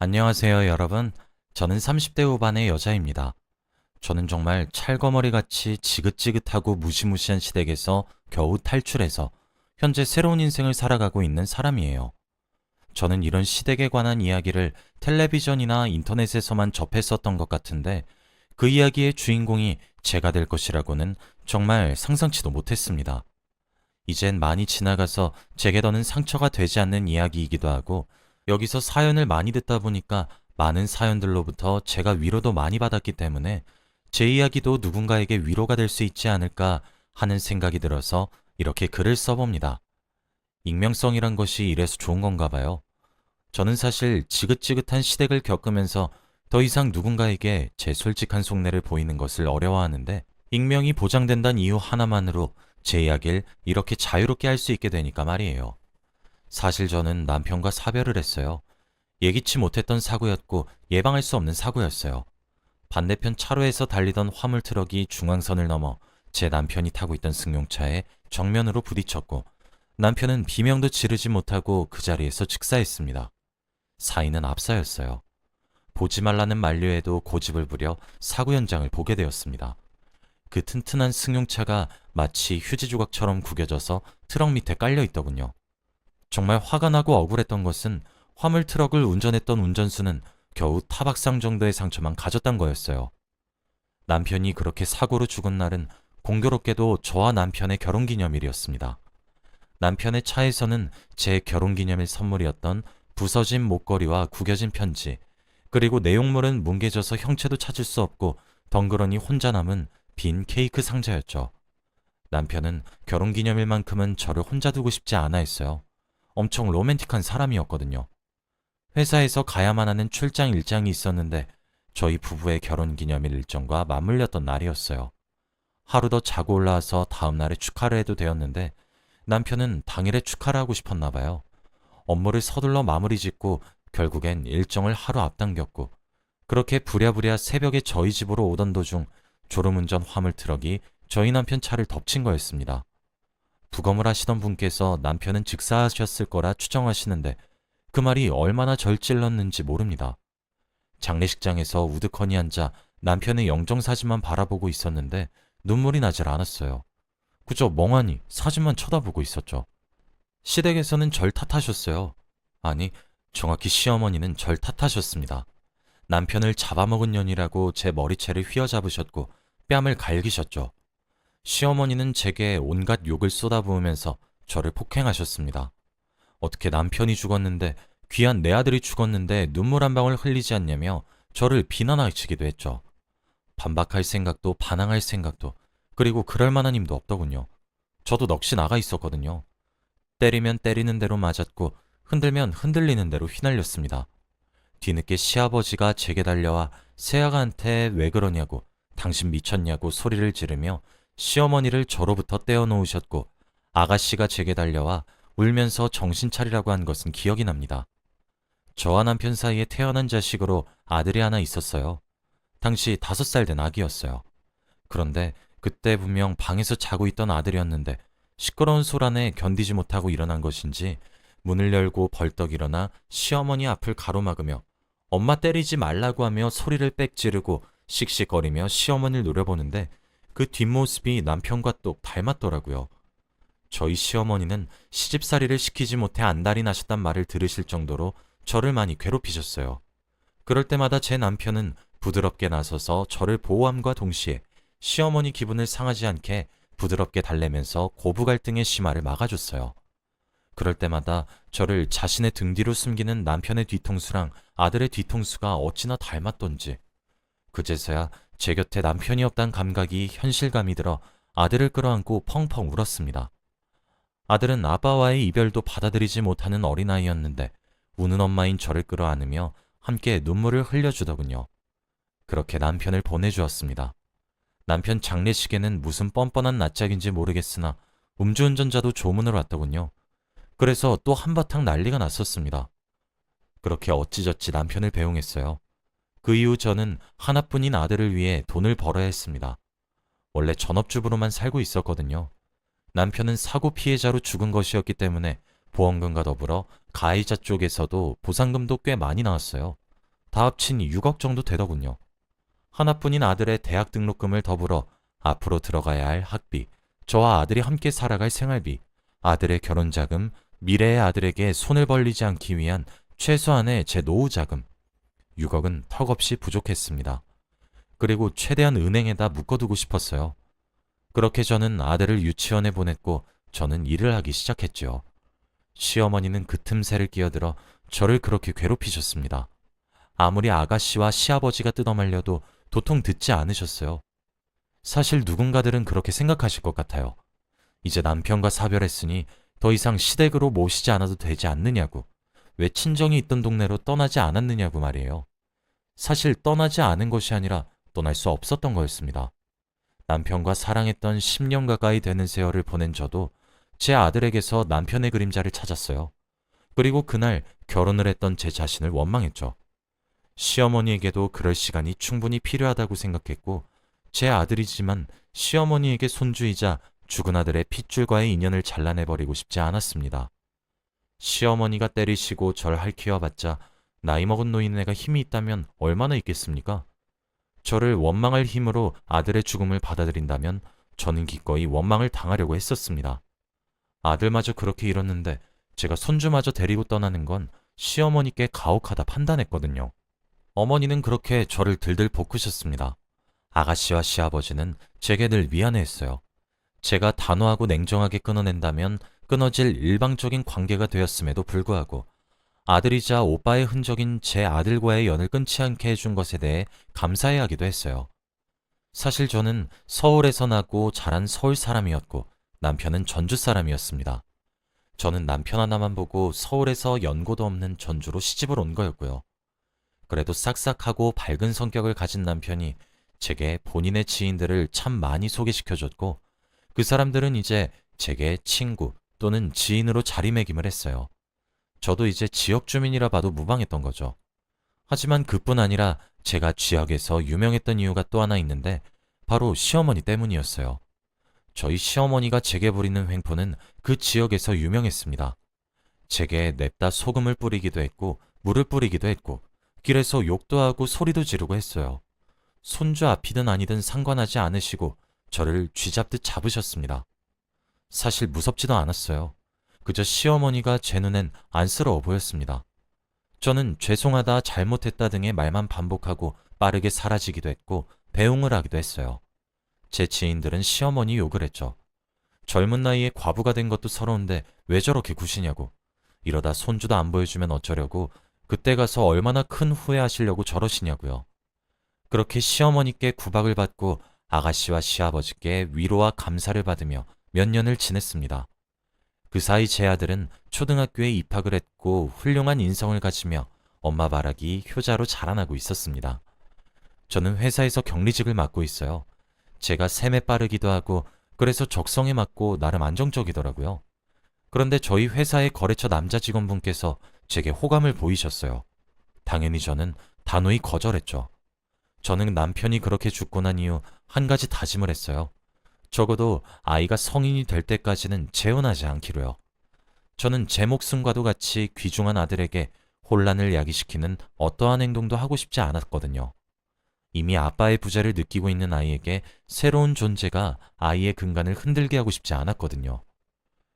안녕하세요, 여러분. 저는 30대 후반의 여자입니다. 저는 정말 찰거머리같이 지긋지긋하고 무시무시한 시댁에서 겨우 탈출해서 현재 새로운 인생을 살아가고 있는 사람이에요. 저는 이런 시댁에 관한 이야기를 텔레비전이나 인터넷에서만 접했었던 것 같은데 그 이야기의 주인공이 제가 될 것이라고는 정말 상상치도 못했습니다. 이젠 많이 지나가서 제게 더는 상처가 되지 않는 이야기이기도 하고 여기서 사연을 많이 듣다 보니까 많은 사연들로부터 제가 위로도 많이 받았기 때문에 제 이야기도 누군가에게 위로가 될 수 있지 않을까 하는 생각이 들어서 이렇게 글을 써봅니다. 익명성이란 것이 이래서 좋은 건가 봐요. 저는 사실 지긋지긋한 시댁을 겪으면서 더 이상 누군가에게 제 솔직한 속내를 보이는 것을 어려워하는데 익명이 보장된다는 이유 하나만으로 제 이야기를 이렇게 자유롭게 할 수 있게 되니까 말이에요. 사실 저는 남편과 사별을 했어요. 예기치 못했던 사고였고 예방할 수 없는 사고였어요. 반대편 차로에서 달리던 화물 트럭이 중앙선을 넘어 제 남편이 타고 있던 승용차에 정면으로 부딪혔고 남편은 비명도 지르지 못하고 그 자리에서 즉사했습니다. 사인은 압사였어요. 보지 말라는 만류에도 고집을 부려 사고 현장을 보게 되었습니다. 그 튼튼한 승용차가 마치 휴지 조각처럼 구겨져서 트럭 밑에 깔려 있더군요. 정말 화가 나고 억울했던 것은 화물 트럭을 운전했던 운전수는 겨우 타박상 정도의 상처만 가졌단 거였어요. 남편이 그렇게 사고로 죽은 날은 공교롭게도 저와 남편의 결혼기념일이었습니다. 남편의 차에서는 제 결혼기념일 선물이었던 부서진 목걸이와 구겨진 편지, 그리고 내용물은 뭉개져서 형체도 찾을 수 없고 덩그러니 혼자 남은 빈 케이크 상자였죠. 남편은 결혼기념일만큼은 저를 혼자 두고 싶지 않아 했어요. 엄청 로맨틱한 사람이었거든요. 회사에서 가야만 하는 출장 일정이 있었는데 저희 부부의 결혼기념일 일정과 맞물렸던 날이었어요. 하루 더 자고 올라와서 다음 날에 축하를 해도 되었는데 남편은 당일에 축하를 하고 싶었나 봐요. 업무를 서둘러 마무리 짓고 결국엔 일정을 하루 앞당겼고 그렇게 부랴부랴 새벽에 저희 집으로 오던 도중 졸음운전 화물 트럭이 저희 남편 차를 덮친 거였습니다. 부검을 하시던 분께서 남편은 즉사하셨을 거라 추정하시는데 그 말이 얼마나 절 찔렀는지 모릅니다. 장례식장에서 우두커니 앉아 남편의 영정사진만 바라보고 있었는데 눈물이 나질 않았어요. 그저 멍하니 사진만 쳐다보고 있었죠. 시댁에서는 절 탓하셨어요. 아니, 정확히 시어머니는 절 탓하셨습니다. 남편을 잡아먹은 년이라고 제 머리채를 휘어잡으셨고 뺨을 갈기셨죠. 시어머니는 제게 온갖 욕을 쏟아부으면서 저를 폭행하셨습니다. 어떻게 남편이 죽었는데 귀한 내 아들이 죽었는데 눈물 한 방울 흘리지 않냐며 저를 비난하시기도 했죠. 반박할 생각도 반항할 생각도 그리고 그럴 만한 힘도 없더군요. 저도 넋이 나가 있었거든요. 때리면 때리는 대로 맞았고 흔들면 흔들리는 대로 휘날렸습니다. 뒤늦게 시아버지가 제게 달려와 새아가한테 왜 그러냐고 당신 미쳤냐고 소리를 지르며 시어머니를 저로부터 떼어놓으셨고 아가씨가 제게 달려와 울면서 정신 차리라고 한 것은 기억이 납니다. 저와 남편 사이에 태어난 자식으로 아들이 하나 있었어요. 당시 5살 된 아기였어요. 그런데 그때 분명 방에서 자고 있던 아들이었는데 시끄러운 소란에 견디지 못하고 일어난 것인지 문을 열고 벌떡 일어나 시어머니 앞을 가로막으며 엄마 때리지 말라고 하며 소리를 빽 지르고 씩씩거리며 시어머니를 노려보는데 그 뒷모습이 남편과 똑 닮았더라고요. 저희 시어머니는 시집살이를 시키지 못해 안달이 나셨단 말을 들으실 정도로 저를 많이 괴롭히셨어요. 그럴 때마다 제 남편은 부드럽게 나서서 저를 보호함과 동시에 시어머니 기분을 상하지 않게 부드럽게 달래면서 고부 갈등의 심화를 막아줬어요. 그럴 때마다 저를 자신의 등 뒤로 숨기는 남편의 뒤통수랑 아들의 뒤통수가 어찌나 닮았던지 그제서야 제 곁에 남편이 없단 감각이 현실감이 들어 아들을 끌어안고 펑펑 울었습니다. 아들은 아빠와의 이별도 받아들이지 못하는 어린아이였는데 우는 엄마인 저를 끌어안으며 함께 눈물을 흘려주더군요. 그렇게 남편을 보내주었습니다. 남편 장례식에는 무슨 뻔뻔한 낯짝인지 모르겠으나 음주운전자도 조문을 왔더군요. 그래서 또 한바탕 난리가 났었습니다. 그렇게 어찌저찌 남편을 배웅했어요. 그 이후 저는 하나뿐인 아들을 위해 돈을 벌어야 했습니다. 원래 전업주부로만 살고 있었거든요. 남편은 사고 피해자로 죽은 것이었기 때문에 보험금과 더불어 가해자 쪽에서도 보상금도 꽤 많이 나왔어요. 다 합친 6억 정도 되더군요. 하나뿐인 아들의 대학 등록금을 더불어 앞으로 들어가야 할 학비, 저와 아들이 함께 살아갈 생활비, 아들의 결혼자금, 미래의 아들에게 손을 벌리지 않기 위한 최소한의 제 노후자금, 6억은 턱없이 부족했습니다. 그리고 최대한 은행에다 묶어두고 싶었어요. 그렇게 저는 아들을 유치원에 보냈고 저는 일을 하기 시작했죠. 시어머니는 그 틈새를 끼어들어 저를 그렇게 괴롭히셨습니다. 아무리 아가씨와 시아버지가 뜯어말려도 도통 듣지 않으셨어요. 사실 누군가들은 그렇게 생각하실 것 같아요. 이제 남편과 사별했으니 더 이상 시댁으로 모시지 않아도 되지 않느냐고, 왜 친정이 있던 동네로 떠나지 않았느냐고 말이에요. 사실 떠나지 않은 것이 아니라 떠날 수 없었던 거였습니다. 남편과 사랑했던 10년 가까이 되는 세월을 보낸 저도 제 아들에게서 남편의 그림자를 찾았어요. 그리고 그날 결혼을 했던 제 자신을 원망했죠. 시어머니에게도 그럴 시간이 충분히 필요하다고 생각했고, 제 아들이지만 시어머니에게 손주이자 죽은 아들의 핏줄과의 인연을 잘라내버리고 싶지 않았습니다. 시어머니가 때리시고 절 핥히워봤자 나이 먹은 노인네가 힘이 있다면 얼마나 있겠습니까? 저를 원망할 힘으로 아들의 죽음을 받아들인다면 저는 기꺼이 원망을 당하려고 했었습니다. 아들마저 그렇게 잃었는데 제가 손주마저 데리고 떠나는 건 시어머니께 가혹하다 판단했거든요. 어머니는 그렇게 저를 들들 볶으셨습니다. 아가씨와 시아버지는 제게 늘 미안해했어요. 제가 단호하고 냉정하게 끊어낸다면 끊어질 일방적인 관계가 되었음에도 불구하고 아들이자 오빠의 흔적인 제 아들과의 연을 끊지 않게 해준 것에 대해 감사해하기도 했어요. 사실 저는 서울에서 나고 자란 서울 사람이었고 남편은 전주 사람이었습니다. 저는 남편 하나만 보고 서울에서 연고도 없는 전주로 시집을 온 거였고요. 그래도 싹싹하고 밝은 성격을 가진 남편이 제게 본인의 지인들을 참 많이 소개시켜줬고, 그 사람들은 이제 제게 친구 또는 지인으로 자리매김을 했어요. 저도 이제 지역 주민이라 봐도 무방했던 거죠. 하지만 그뿐 아니라 제가 지역에서 유명했던 이유가 또 하나 있는데 바로 시어머니 때문이었어요. 저희 시어머니가 제게 부리는 횡포는 그 지역에서 유명했습니다. 제게 냅다 소금을 뿌리기도 했고 물을 뿌리기도 했고 길에서 욕도 하고 소리도 지르고 했어요. 손주 앞이든 아니든 상관하지 않으시고 저를 쥐잡듯 잡으셨습니다. 사실 무섭지도 않았어요. 그저 시어머니가 제 눈엔 안쓰러워 보였습니다. 저는 죄송하다, 잘못했다 등의 말만 반복하고 빠르게 사라지기도 했고 배웅을 하기도 했어요. 제 지인들은 시어머니 욕을 했죠. 젊은 나이에 과부가 된 것도 서러운데 왜 저렇게 구시냐고. 이러다 손주도 안 보여주면 어쩌려고, 그때 가서 얼마나 큰 후회하시려고 저러시냐고요. 그렇게 시어머니께 구박을 받고 아가씨와 시아버지께 위로와 감사를 받으며 몇 년을 지냈습니다. 그 사이 제 아들은 초등학교에 입학을 했고 훌륭한 인성을 가지며 엄마 바라기 효자로 자라나고 있었습니다. 저는 회사에서 격리직을 맡고 있어요. 제가 셈에 빠르기도 하고 그래서 적성에 맞고 나름 안정적이더라고요. 그런데 저희 회사의 거래처 남자 직원분께서 제게 호감을 보이셨어요. 당연히 저는 단호히 거절했죠. 저는 남편이 그렇게 죽고 난 이후 한 가지 다짐을 했어요. 적어도 아이가 성인이 될 때까지는 재혼하지 않기로요. 저는 제 목숨과도 같이 귀중한 아들에게 혼란을 야기시키는 어떠한 행동도 하고 싶지 않았거든요. 이미 아빠의 부재를 느끼고 있는 아이에게 새로운 존재가 아이의 근간을 흔들게 하고 싶지 않았거든요.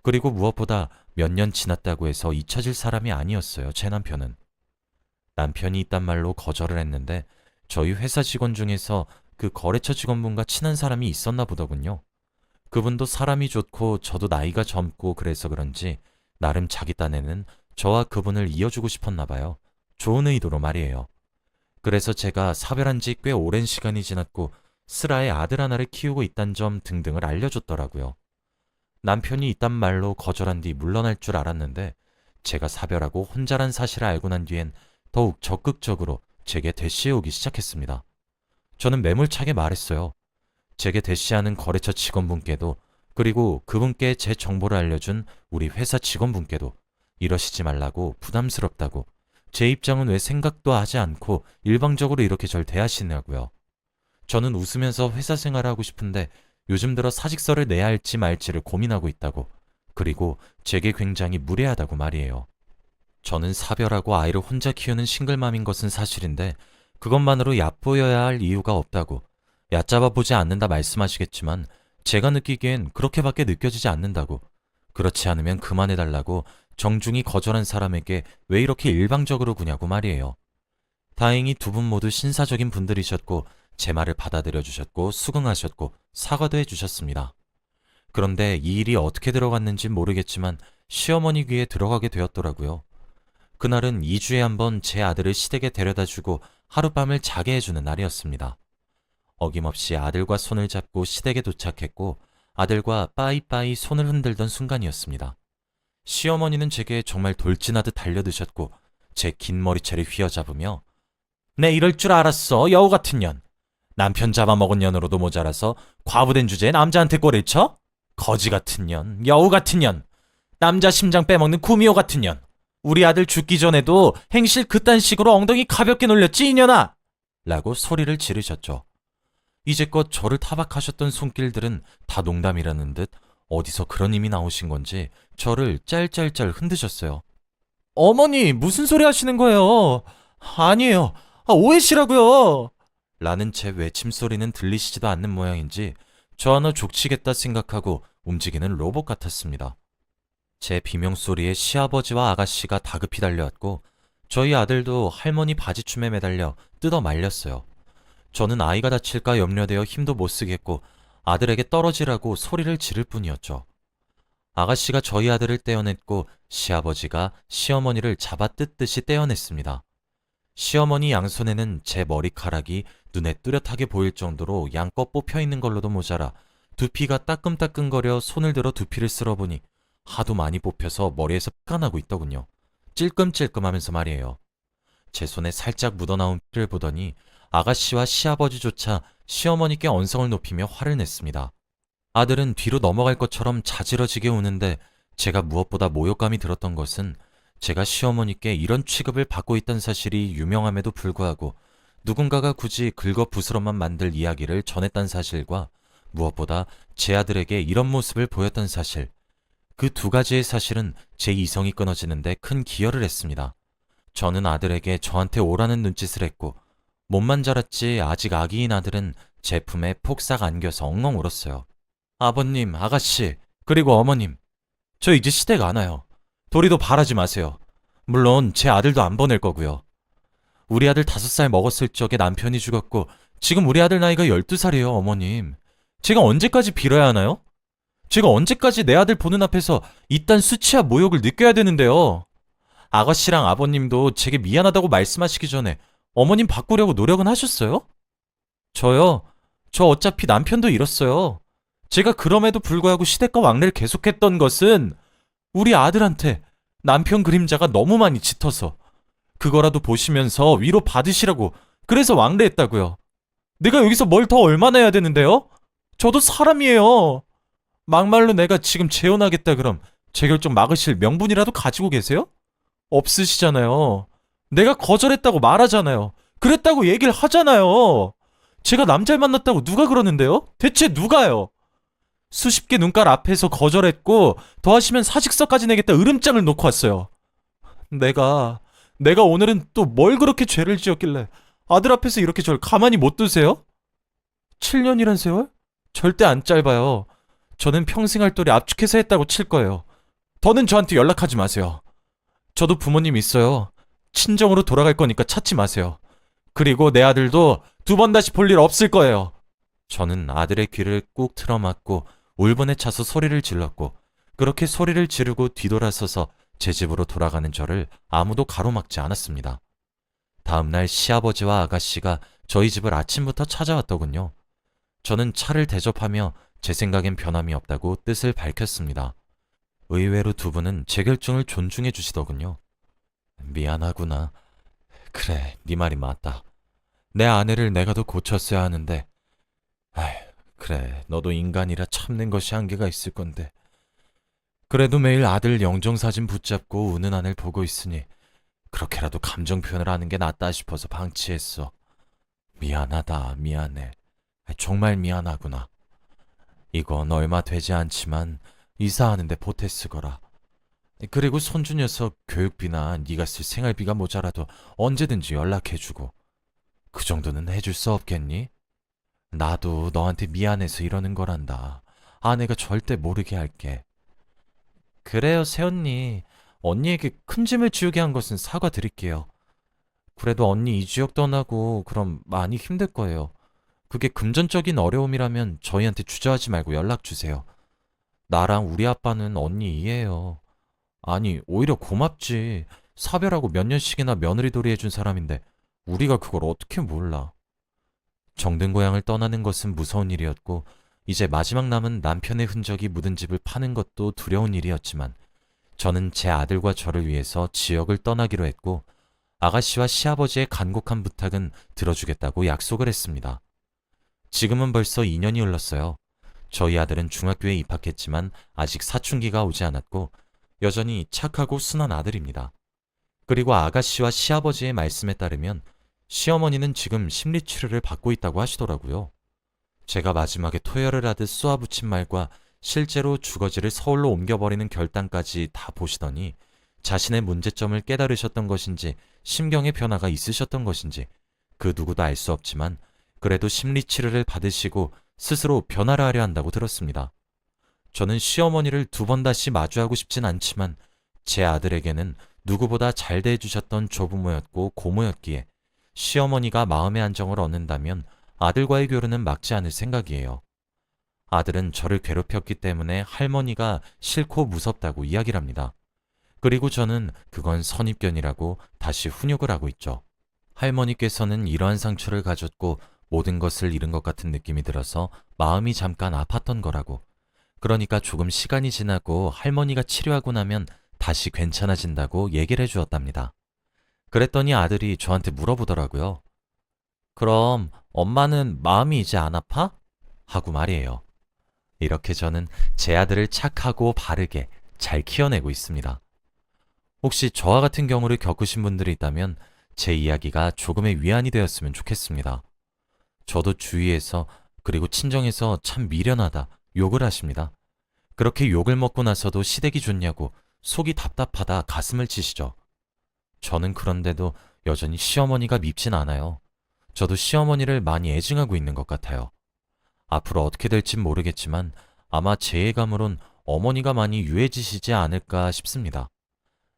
그리고 무엇보다 몇 년 지났다고 해서 잊혀질 사람이 아니었어요, 제 남편은. 남편이 있단 말로 거절을 했는데 저희 회사 직원 중에서 그 거래처 직원분과 친한 사람이 있었나 보더군요. 그분도 사람이 좋고 저도 나이가 젊고 그래서 그런지 나름 자기 딴에는 저와 그분을 이어주고 싶었나 봐요. 좋은 의도로 말이에요. 그래서 제가 사별한 지 꽤 오랜 시간이 지났고 슬아의 아들 하나를 키우고 있단 점 등등을 알려줬더라고요. 남편이 이딴 말로 거절한 뒤 물러날 줄 알았는데 제가 사별하고 혼자란 사실을 알고 난 뒤엔 더욱 적극적으로 제게 대시해오기 시작했습니다. 저는 매몰차게 말했어요. 제게 대시하는 거래처 직원분께도, 그리고 그분께 제 정보를 알려준 우리 회사 직원분께도 이러시지 말라고, 부담스럽다고, 제 입장은 왜 생각도 하지 않고 일방적으로 이렇게 절 대하시냐고요. 저는 웃으면서 회사 생활을 하고 싶은데 요즘 들어 사직서를 내야 할지 말지를 고민하고 있다고, 그리고 제게 굉장히 무례하다고 말이에요. 저는 사별하고 아이를 혼자 키우는 싱글맘인 것은 사실인데 그것만으로 얕보여야 할 이유가 없다고 얕잡아 보지 않는다 말씀하시겠지만 제가 느끼기엔 그렇게밖에 느껴지지 않는다고 그렇지 않으면 그만해달라고 정중히 거절한 사람에게 왜 이렇게 일방적으로 구냐고 말이에요. 다행히 두 분 모두 신사적인 분들이셨고 제 말을 받아들여 주셨고 수긍하셨고 사과도 해주셨습니다. 그런데 이 일이 어떻게 들어갔는지 모르겠지만 시어머니 귀에 들어가게 되었더라고요. 그날은 2주에 한 번 제 아들을 시댁에 데려다주고 하룻밤을 자게 해주는 날이었습니다. 어김없이 아들과 손을 잡고 시댁에 도착했고 아들과 빠이빠이 손을 흔들던 순간이었습니다. 시어머니는 제게 정말 돌진하듯 달려드셨고 제 긴 머리채를 휘어잡으며 내 이럴 줄 알았어, 여우 같은 년. 남편 잡아먹은 년으로도 모자라서 과부된 주제에 남자한테 꼬리를 쳐? 거지 같은 년, 여우 같은 년, 남자 심장 빼먹는 구미호 같은 년. 우리 아들 죽기 전에도 행실 그딴 식으로 엉덩이 가볍게 놀렸지 이년아! 라고 소리를 지르셨죠. 이제껏 저를 타박하셨던 손길들은 다 농담이라는 듯 어디서 그런 힘이 나오신 건지 저를 짤짤짤 흔드셨어요. 어머니, 무슨 소리 하시는 거예요? 아니에요. 오해시라고요. 라는 제 외침소리는 들리시지도 않는 모양인지 저 하나 족치겠다 생각하고 움직이는 로봇 같았습니다. 제 비명소리에 시아버지와 아가씨가 다급히 달려왔고 저희 아들도 할머니 바지춤에 매달려 뜯어 말렸어요. 저는 아이가 다칠까 염려되어 힘도 못 쓰겠고 아들에게 떨어지라고 소리를 지를 뿐이었죠. 아가씨가 저희 아들을 떼어냈고 시아버지가 시어머니를 잡아 뜯듯이 떼어냈습니다. 시어머니 양손에는 제 머리카락이 눈에 뚜렷하게 보일 정도로 양껏 뽑혀있는 걸로도 모자라 두피가 따끔따끔거려 손을 들어 두피를 쓸어보니 하도 많이 뽑혀서 머리에서 피가 나고 있더군요. 찔끔찔끔하면서 말이에요. 제 손에 살짝 묻어나온 피를 보더니 아가씨와 시아버지조차 시어머니께 언성을 높이며 화를 냈습니다. 아들은 뒤로 넘어갈 것처럼 자지러지게 우는데 제가 무엇보다 모욕감이 들었던 것은 제가 시어머니께 이런 취급을 받고 있다는 사실이 유명함에도 불구하고 누군가가 굳이 긁어 부스럼만 만들 이야기를 전했다는 사실과 무엇보다 제 아들에게 이런 모습을 보였던 사실, 그 두 가지의 사실은 제 이성이 끊어지는데 큰 기여를 했습니다. 저는 아들에게 저한테 오라는 눈짓을 했고 몸만 자랐지 아직 아기인 아들은 제 품에 폭삭 안겨서 엉엉 울었어요. 아버님, 아가씨, 그리고 어머님, 저 이제 시댁 안 와요. 도리도 바라지 마세요. 물론 제 아들도 안 보낼 거고요. 우리 아들 5살 먹었을 적에 남편이 죽었고 지금 우리 아들 나이가 12살이에요, 어머님. 제가 언제까지 빌어야 하나요? 제가 언제까지 내 아들 보는 앞에서 이딴 수치와 모욕을 느껴야 되는데요. 아가씨랑 아버님도 제게 미안하다고 말씀하시기 전에 어머님 바꾸려고 노력은 하셨어요? 저요? 저 어차피 남편도 잃었어요. 제가 그럼에도 불구하고 시댁과 왕래를 계속했던 것은 우리 아들한테 남편 그림자가 너무 많이 짙어서 그거라도 보시면서 위로 받으시라고 그래서 왕래했다고요. 내가 여기서 뭘 더 얼마나 해야 되는데요? 저도 사람이에요. 막말로 내가 지금 재혼하겠다 그럼 제 결정 막으실 명분이라도 가지고 계세요? 없으시잖아요. 내가 거절했다고 말하잖아요. 그랬다고 얘기를 하잖아요. 제가 남자를 만났다고 누가 그러는데요? 대체 누가요? 수십 개 눈깔 앞에서 거절했고 더하시면 사직서까지 내겠다 으름장을 놓고 왔어요. 내가 오늘은 또 뭘 그렇게 죄를 지었길래 아들 앞에서 이렇게 절 가만히 못 두세요? 7년이란 세월? 절대 안 짧아요. 저는 평생 할 도리 압축해서 했다고 칠 거예요. 더는 저한테 연락하지 마세요. 저도 부모님 있어요. 친정으로 돌아갈 거니까 찾지 마세요. 그리고 내 아들도 2번 다시 볼 일 없을 거예요. 저는 아들의 귀를 꾹 틀어막고 울분에 차서 소리를 질렀고 그렇게 소리를 지르고 뒤돌아서서 제 집으로 돌아가는 저를 아무도 가로막지 않았습니다. 다음날 시아버지와 아가씨가 저희 집을 아침부터 찾아왔더군요. 저는 차를 대접하며 제 생각엔 변함이 없다고 뜻을 밝혔습니다. 의외로 두 분은 제 결정을 존중해 주시더군요. 미안하구나. 그래, 네 말이 맞다. 내 아내를 내가 더 고쳤어야 하는데 아휴, 그래, 너도 인간이라 참는 것이 한계가 있을 건데 그래도 매일 아들 영정사진 붙잡고 우는 아내를 보고 있으니 그렇게라도 감정 표현을 하는 게 낫다 싶어서 방치했어. 미안하다, 미안해. 정말 미안하구나. 이건 얼마 되지 않지만 이사하는데 보태 쓰거라. 그리고 손주 녀석 교육비나 네가 쓸 생활비가 모자라도 언제든지 연락해주고. 그 정도는 해줄 수 없겠니? 나도 너한테 미안해서 이러는 거란다. 아내가 절대 모르게 할게. 그래요, 새언니. 언니에게 큰 짐을 지우게 한 것은 사과드릴게요. 그래도 언니 이 지역 떠나고 그럼 많이 힘들 거예요. 그게 금전적인 어려움이라면 저희한테 주저하지 말고 연락 주세요. 나랑 우리 아빠는 언니 이해해요. 아니, 오히려 고맙지. 사별하고 몇 년씩이나 며느리돌이 해준 사람인데 우리가 그걸 어떻게 몰라. 정든 고향을 떠나는 것은 무서운 일이었고 이제 마지막 남은 남편의 흔적이 묻은 집을 파는 것도 두려운 일이었지만 저는 제 아들과 저를 위해서 지역을 떠나기로 했고 아가씨와 시아버지의 간곡한 부탁은 들어주겠다고 약속을 했습니다. 지금은 벌써 2년이 흘렀어요. 저희 아들은 중학교에 입학했지만 아직 사춘기가 오지 않았고 여전히 착하고 순한 아들입니다. 그리고 아가씨와 시아버지의 말씀에 따르면 시어머니는 지금 심리치료를 받고 있다고 하시더라고요. 제가 마지막에 토혈을 하듯 쏘아붙인 말과 실제로 주거지를 서울로 옮겨버리는 결단까지 다 보시더니 자신의 문제점을 깨달으셨던 것인지 심경의 변화가 있으셨던 것인지 그 누구도 알 수 없지만 그래도 심리치료를 받으시고 스스로 변화를 하려 한다고 들었습니다. 저는 시어머니를 두 번 다시 마주하고 싶진 않지만 제 아들에게는 누구보다 잘 대해주셨던 조부모였고 고모였기에 시어머니가 마음의 안정을 얻는다면 아들과의 교류는 막지 않을 생각이에요. 아들은 저를 괴롭혔기 때문에 할머니가 싫고 무섭다고 이야기를 합니다. 그리고 저는 그건 선입견이라고 다시 훈육을 하고 있죠. 할머니께서는 이러한 상처를 가졌고 모든 것을 잃은 것 같은 느낌이 들어서 마음이 잠깐 아팠던 거라고. 그러니까 조금 시간이 지나고 할머니가 치료하고 나면 다시 괜찮아진다고 얘기를 해주었답니다. 그랬더니 아들이 저한테 물어보더라고요. 그럼 엄마는 마음이 이제 안 아파? 하고 말이에요. 이렇게 저는 제 아들을 착하고 바르게 잘 키워내고 있습니다. 혹시 저와 같은 경우를 겪으신 분들이 있다면 제 이야기가 조금의 위안이 되었으면 좋겠습니다. 저도 주위에서 그리고 친정에서 참 미련하다 욕을 하십니다. 그렇게 욕을 먹고 나서도 시댁이 좋냐고 속이 답답하다 가슴을 치시죠. 저는 그런데도 여전히 시어머니가 밉진 않아요. 저도 시어머니를 많이 애증하고 있는 것 같아요. 앞으로 어떻게 될진 모르겠지만 아마 제 예감으론 어머니가 많이 유해지시지 않을까 싶습니다.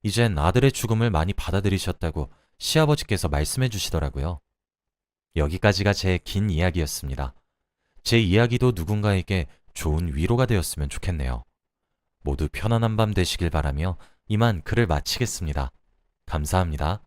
이젠 아들의 죽음을 많이 받아들이셨다고 시아버지께서 말씀해 주시더라고요. 여기까지가 제 긴 이야기였습니다. 제 이야기도 누군가에게 좋은 위로가 되었으면 좋겠네요. 모두 편안한 밤 되시길 바라며 이만 글을 마치겠습니다. 감사합니다.